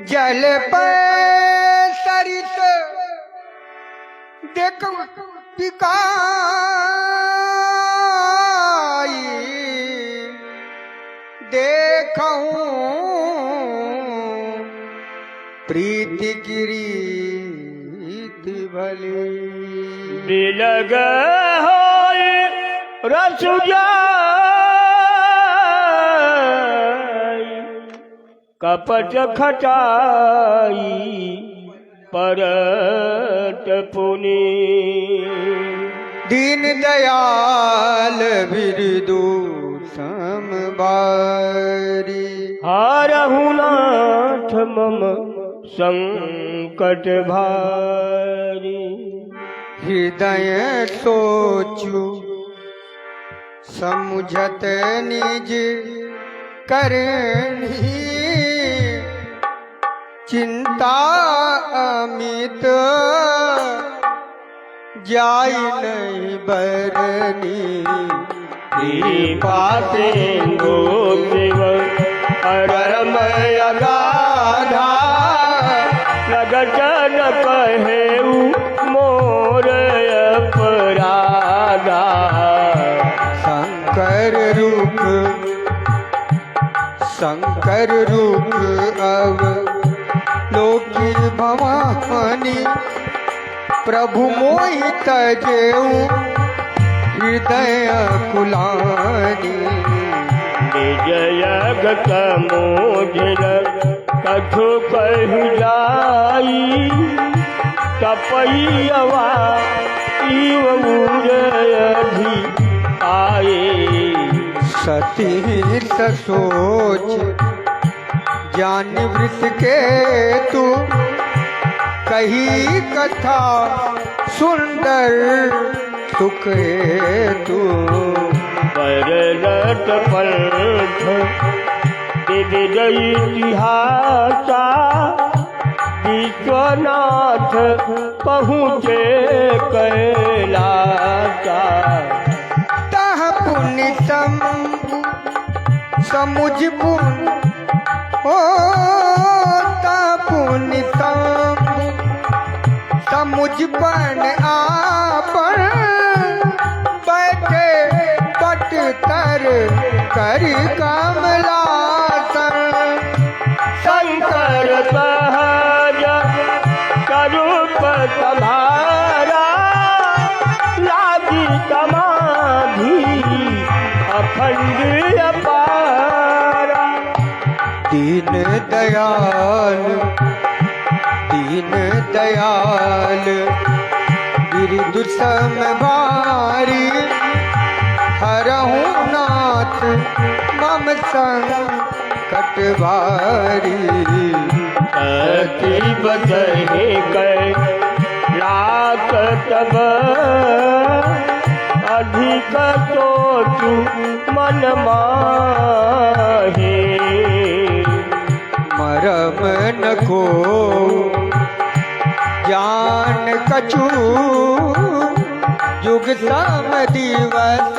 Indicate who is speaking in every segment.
Speaker 1: जल पर सरित देख पिकाई देखूं प्रीति गिरीत भली
Speaker 2: बिलग होय रस जाय कपट खटाई परत पुनि
Speaker 1: दीन दयाल बिरदु समबारी
Speaker 2: हारहु नाथ मम संकट भारी
Speaker 1: हृदय सोचु समुझत निज करनी चिंता अमित जाय नहीं बरनी
Speaker 2: कृपा सिंधु शिव परमय गाधा लगत न कहेउ मोर अपराधा
Speaker 1: शंकर रूप अब लोकी भवानी प्रभु मोहि तजेऊ हृदय कुलानी
Speaker 2: विजय कमोजर कथु कहि जाई तपैयवा इवूरधि आए
Speaker 1: सती सोच ज्ञान वृत्त के तू कही कथा सुंदर सुख तू
Speaker 2: परलट पंथ विविध इतिहासा विश्वनाथ पहुँचे कैलासा
Speaker 1: तह पुण्य समुझ पुण्य हो ता पुण्य समुझ पण आपन बैठे पट तर कर कमलासन
Speaker 2: शंकर सहज स्वरूप तुम्हारा लागी समाधि अखंड अपारा
Speaker 1: दीन दयाल बिरदु समभारी हरहु नाथ मम संकट भारी
Speaker 2: सती बदहे कै लाख तब अधिक सोचु मन माहे
Speaker 1: मरम न को जान कछु युग सम दिवस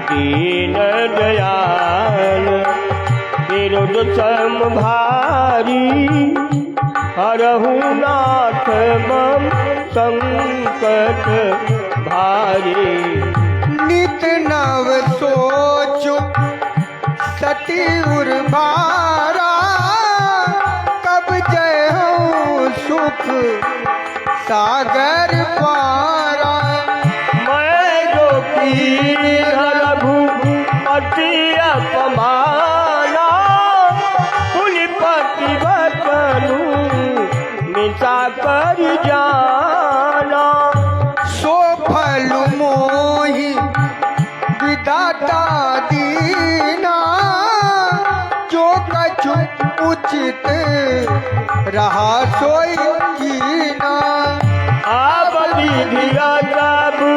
Speaker 2: दीन दयाल बिरद समभारी हरहु नाथ मम संकट भारी
Speaker 1: नित नव सोचु सती उर्वारा कब जय हो सुख सागर पारा
Speaker 2: मैं जो रघुपति अपमाना कुलपति बचनु मिटा कर जाना
Speaker 1: सो फल मोहि विदाता दीना जो कछु उचित रहा सोई कीना
Speaker 2: आप विधिया जाबू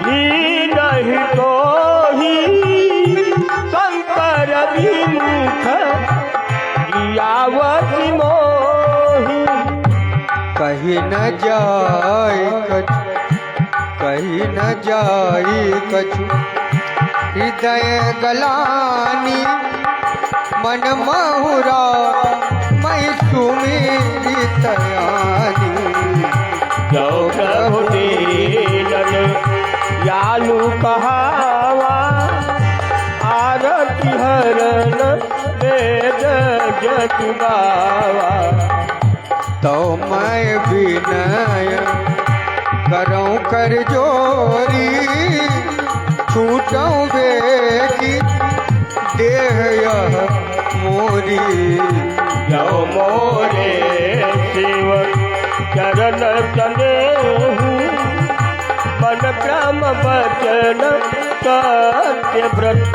Speaker 2: भी नहीं तो ही शंकर विमुख जियावती मोही
Speaker 1: कहीं न जाए कछु हृदय गलानी मन महुरा मैं सुमिरितयानी
Speaker 2: जो प्रभु दीनन यालु कहावा आरती हरन वेद जतु गावा
Speaker 1: तो मैं विनय करऊं कर जोरी छूटऊं बेटी देह यह मोरी
Speaker 2: जो मोरे शिव चरण तनेहु मन क्रम वचन सत्य व्रत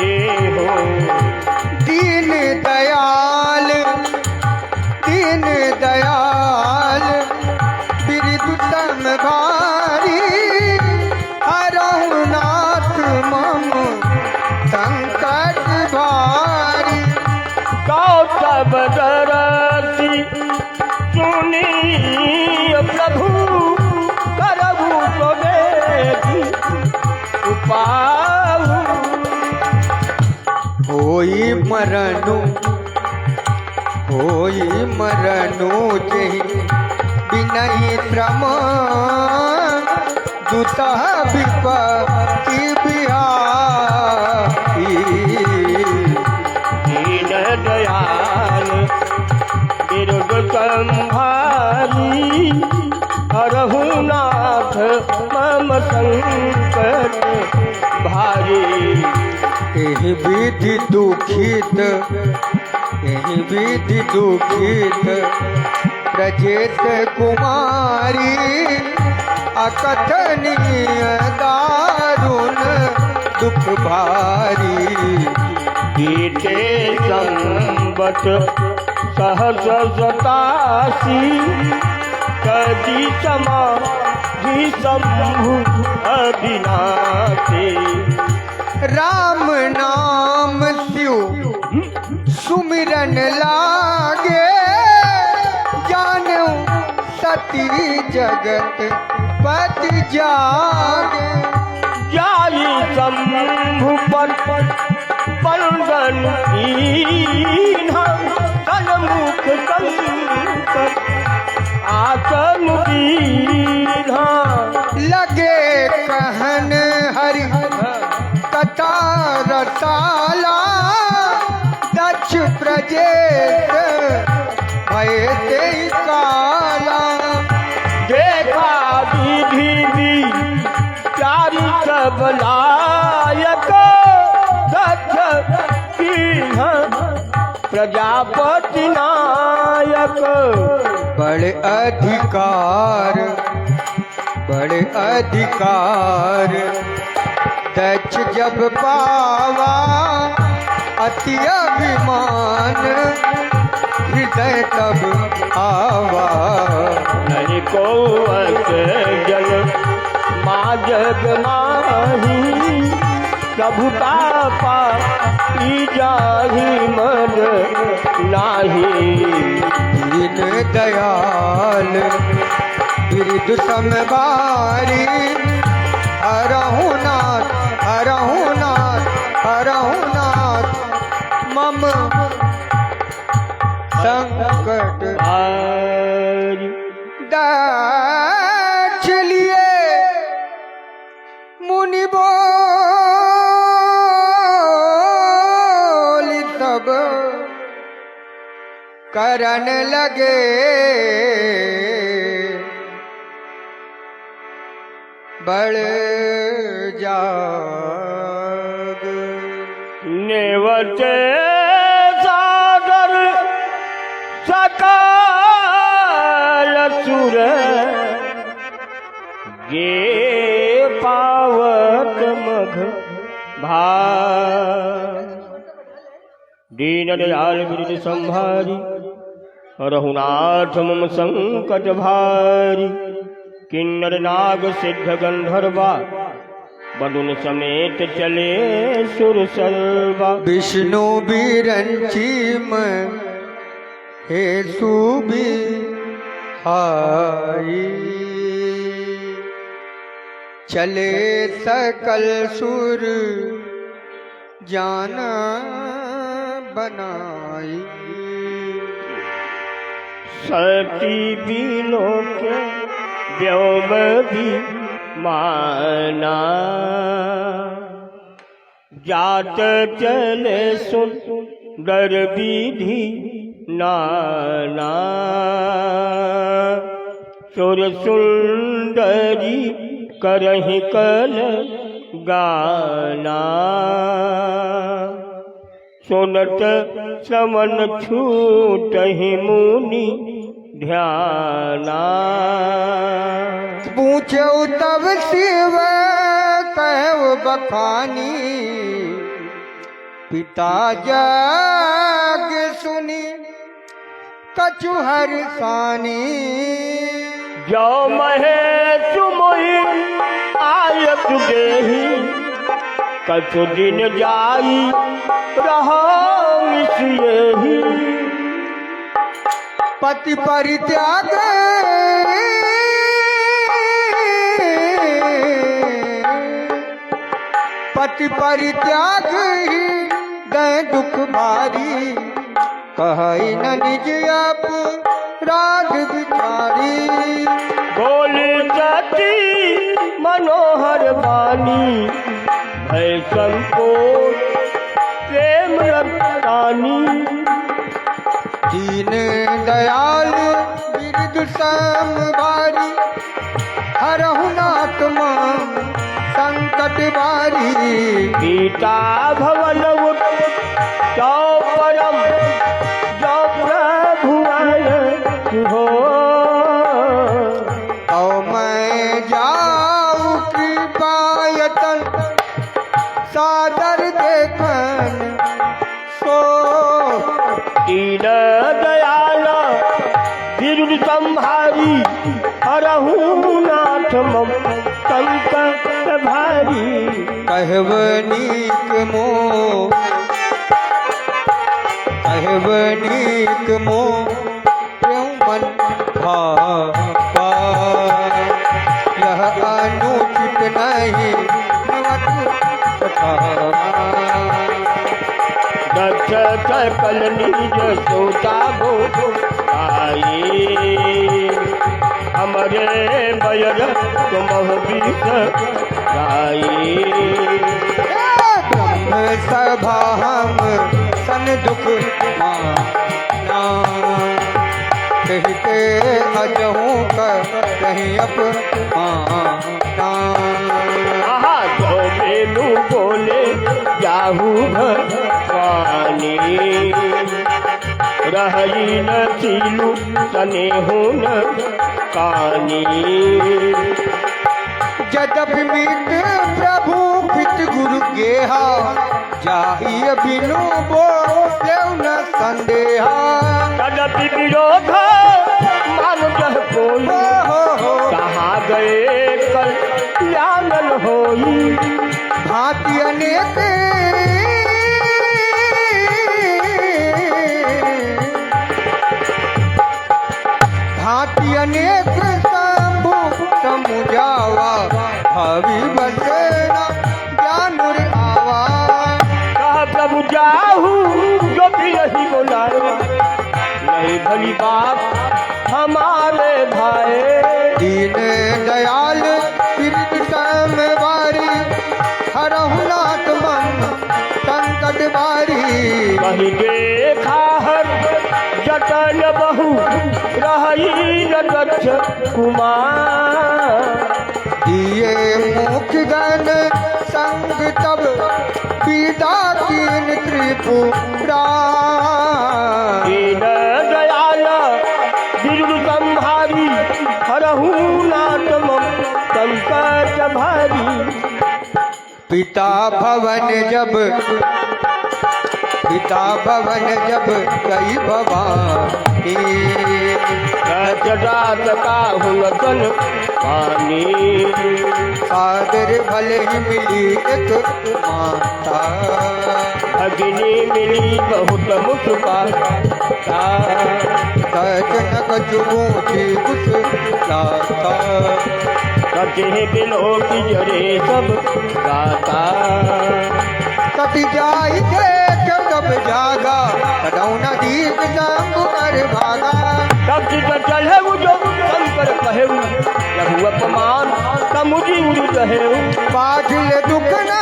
Speaker 2: एहो
Speaker 1: दीन दयाल बिरदु तम भारी हरहु नाथ मम संकट भारी
Speaker 2: कौतब दरसी सुनी प्रभु करहु तो बेटी उपाहु
Speaker 1: होई मरनु जहि बिनहि श्रम दुतः विपत्ति बिहाई
Speaker 2: दीन दयाल बिरुद संभारी हरहु नाथ मम संकट भारी
Speaker 1: एहि विधि दुखित प्रजेत कुमारी अकथनीय दारुण दुख भारी
Speaker 2: बीते संबत सहस सतासी कदी समाधि शंभु अविनाशी
Speaker 1: राम नाम शिव सुमिरन लागे जानू सती जगत पति जागे
Speaker 2: जाई शंभु पर बंदन कीन्हा सन्मुख संकट आसन दीन्हा
Speaker 1: लगे कहन हरि कथा रसाला दक्ष प्रजेत भय ते काला
Speaker 2: देखा विधि चारि सब लायक दक्ष कीन्हा प्रजापति नायक
Speaker 1: बड़े अधिकार दक्ष जब पावा अति अभिमान हृदय तब आवा
Speaker 2: नहीं को जल माँ जग माही प्रभुता पाई जाही मन नाही
Speaker 1: दीन दयाल बिरदु समबारी हरहु नाथ मम संकट
Speaker 2: भारी
Speaker 1: दक्ष लिए मुनि बोली तब करन लगे बड़ जाग
Speaker 2: नेवते सागर सकाल सुर गे पावत मघ भार दीन दयाल बिरद संभारी रघुनाथ मम संकट भारी किन्नर नाग सिद्ध गंधर्वा बदुन समेत चले सुर सर्वा
Speaker 1: विष्णु बिरंची हे सुबी हाई चले सकल सुर जान बनाई।
Speaker 2: सती बीनों के व्योम भी माना, जात चले सुंदर विधि नाना। सुर सुंदरी करहि कल गाना, सुनत श्रवण छूटहि मुनि ध्याना।
Speaker 1: पूछो तब शिव कहु बखानी, पिता जग सुनी कछु हर्षानी।
Speaker 2: जो महेश मोहि आयत देहि, कछु दिन जाई रहा मिसियहि।
Speaker 1: पति परित्याग पति परित्याग ही गए दुख भारी, कहई न निज अपराध विचारी।
Speaker 2: बोली सती मनोहर वाणी, भय संकोच प्रेम रतानी।
Speaker 1: दीन दयाल बिरद समभारी, हरहु नाथ माम संकट बारी।
Speaker 2: गीता भवन जो परम जो प्रभु हो।
Speaker 1: तो मैं जाऊं कृपायतन सादर देखन सो।
Speaker 2: दीन दयाल बिरुद संभारी, हरहु नाथ मम संकट भारी।
Speaker 1: कहब नीक मोह कहब नीक मोह क्यों मन भावा। यह अनुचित नहीं
Speaker 2: दक्ष सकल निज सोता भो आई। हमरे बयर तुमह बीत गाई।
Speaker 1: ब्रह्म सभा हम सन दुख माना, कहते अजहूँ कर कहीं अपमाना।
Speaker 2: आहा जो बेनु बोले जाहू भवानी, रही न सीलू तने हो न कानी।
Speaker 1: जदपि मित प्रभु पित गुरु गेहा, जाहि बिनु बोले न संदेहा।
Speaker 2: तदपि विरोध मान जह कोई, कहाँ गए कल्याण होई।
Speaker 1: भांति अनेक भांति अनेक शंभु समुझावा, भावी बसेना ज्ञान आवा।
Speaker 2: कहा प्रभु जाहू जो भी नहीं बोलाए, नहीं भली बात हमारे भाई।
Speaker 1: दीन दयाल बिरद समवारी, हरहु नाथ मम संकट बारी।
Speaker 2: कहीं देखा हर जटन बहु रही न दक्ष कुमार।
Speaker 1: दिए मुख गण संग तब पीता कीन त्रिपुरा।
Speaker 2: दीन दयाल बिरुद संभारी, हरहु नाथ मम संकट भारी।
Speaker 1: पिता भवन जब कई भवानी,
Speaker 2: रात का हुन पानी।
Speaker 1: सादर भले ही मिली एक माता,
Speaker 2: अग्नि मिली बहुत मुस्काता।
Speaker 1: सच न कछु ऊँची कुछ लाता
Speaker 2: कटे बिलो की जरे सब गाता
Speaker 1: सती जाई देख कब जागा कदौना दीप संग कर भागा
Speaker 2: तब चित चले जो शंकर कहे लघु अपमान समुझी उड़ कहे
Speaker 1: पाठिल दुखना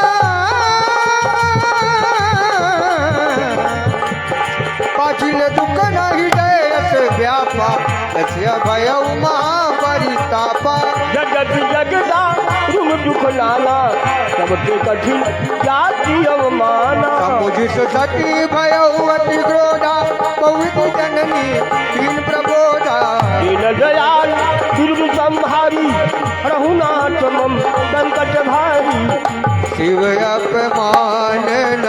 Speaker 1: पाठिल दुखना हृदय व्यापा तस्य भय महापरितापा
Speaker 2: जगत जगदा तुम दुख लाना सबके कठिन जाति अवमाना
Speaker 1: समुझ सती भय अति क्रोधा पवित्र जननी दीन प्रबोधा
Speaker 2: दीन दयाल दुर्ग संहारी रघुनाथ मम संकट भारी
Speaker 1: शिव अपमान न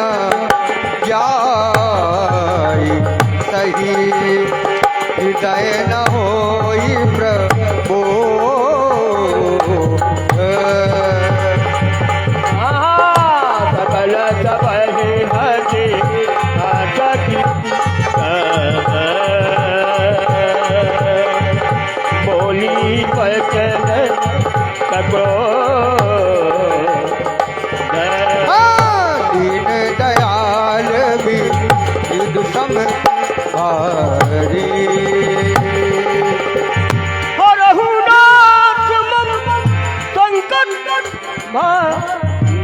Speaker 1: जाई सही हृदय न होई प्रभो
Speaker 2: सकल सबहि हरि सखी बोली पचन सको
Speaker 1: दीन दयाल भी युद्ध सम भारी
Speaker 2: रघुनाथ मम संकट भारी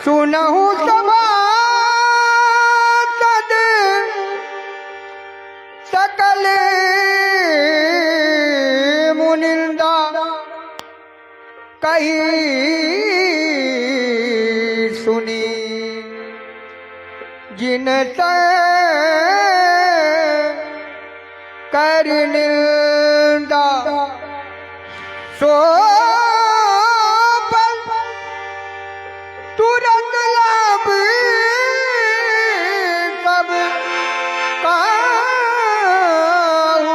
Speaker 1: सुनहु सभा सद सकल मुनिंदा कही सुनी जिन कर निंदा सो तुरंत लाभ सब काहू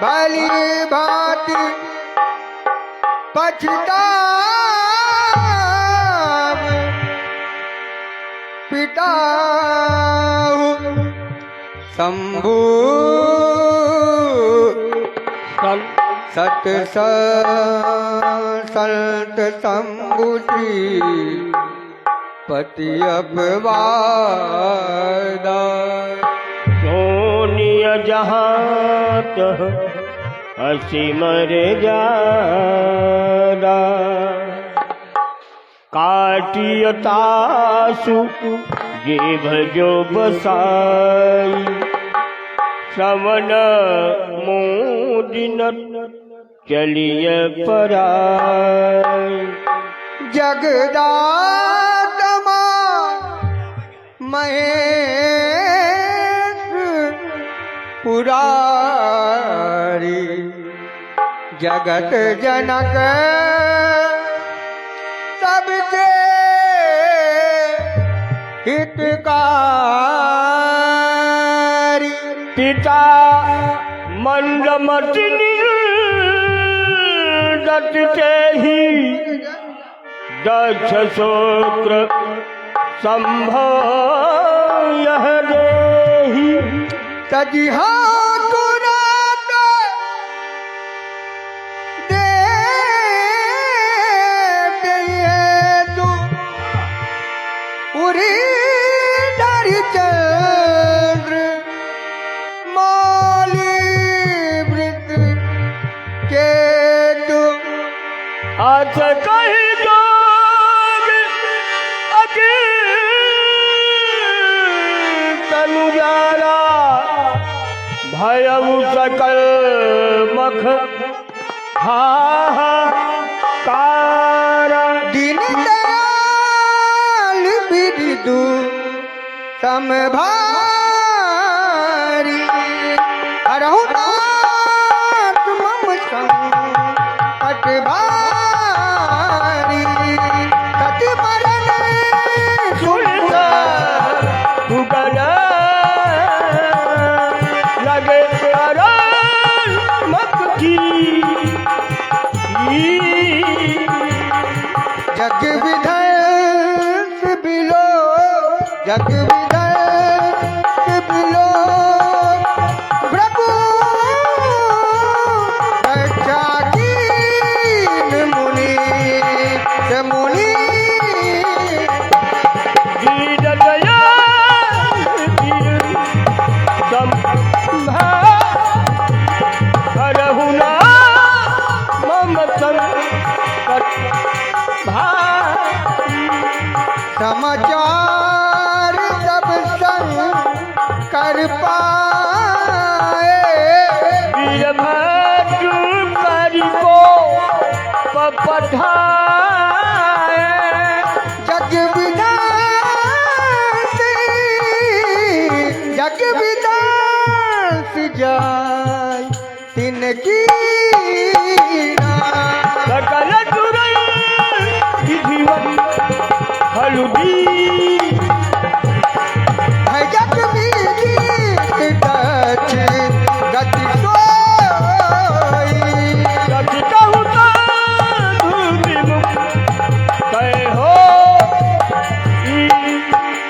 Speaker 1: भली भांति पछताव पिताहु शंभु सत संत शंभुश्री पति अपवादा
Speaker 2: सोनिय जहाँ तह हसी मर जादा काटियतासु जीभ जो बसाई श्रवण मोदिन चलिय पराई
Speaker 1: जगदात्मा महेश पुरारी जगत जनक सबके हितकारी
Speaker 2: पिता मंदमति निर्दते ही दक्ष शोक्र संभव यह देहि
Speaker 1: तजिहा तुरंत दे तू उरी धरि चंद्र मौली वृत के तू
Speaker 2: आज कही जोग अगे तनुजारा भयउ सकल मख हाहाकार
Speaker 1: दीन दयाल बिरदु समभारी रघुनाथ मम संकट भारी सति मरण
Speaker 2: सुनता उगल लगे अरण मक्खी
Speaker 1: जग विधर्ष बिलो जग विधर्ष बिलो समाचार सब संग कर पाए
Speaker 2: वीरभद्र करी को पठाए
Speaker 1: जग विदास जाय तिनकी
Speaker 2: सकल तुरई विधिवत हलुदी
Speaker 1: है जग गति गति सोई
Speaker 2: कभी कहूँ तो धूति मुख कहे हो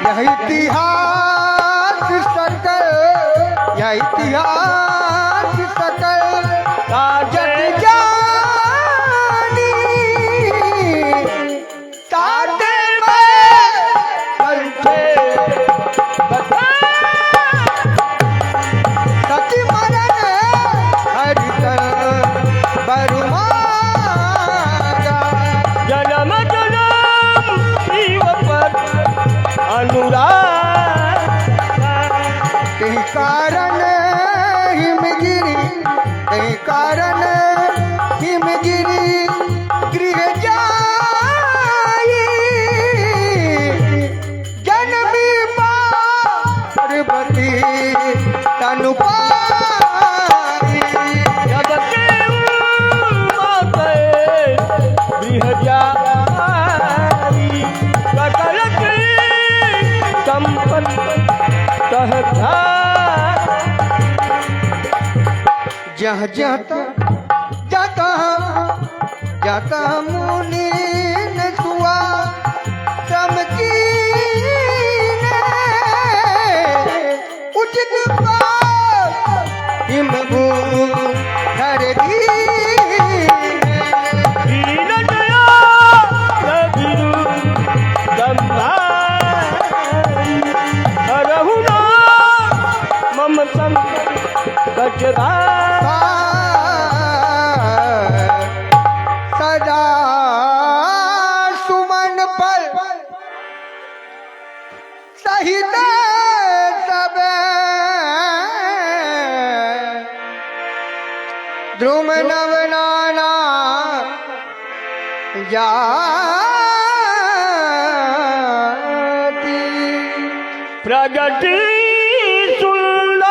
Speaker 1: यह इतिहास सकल यह इतिहास सकल जग जानी ताते में सती मरण हरिकर बरुमागा
Speaker 2: जन्म जन्म शिव पर अनुराग
Speaker 1: ते कारण हिमगिरी गृह जाई जन्मी पार्वती तनु पाई
Speaker 2: जब के माते गृह जाई सकल की संपत्ति सहता
Speaker 1: जहाँ जाता मुनि न सुआ श्रम की उचित हिम धर दी
Speaker 2: दीन दया रघुरु गंभारी हरहु नाम मम संकट
Speaker 1: सदा सुमन पर सहित सब द्रुम नव नाना जाति
Speaker 2: प्रगति सुंदर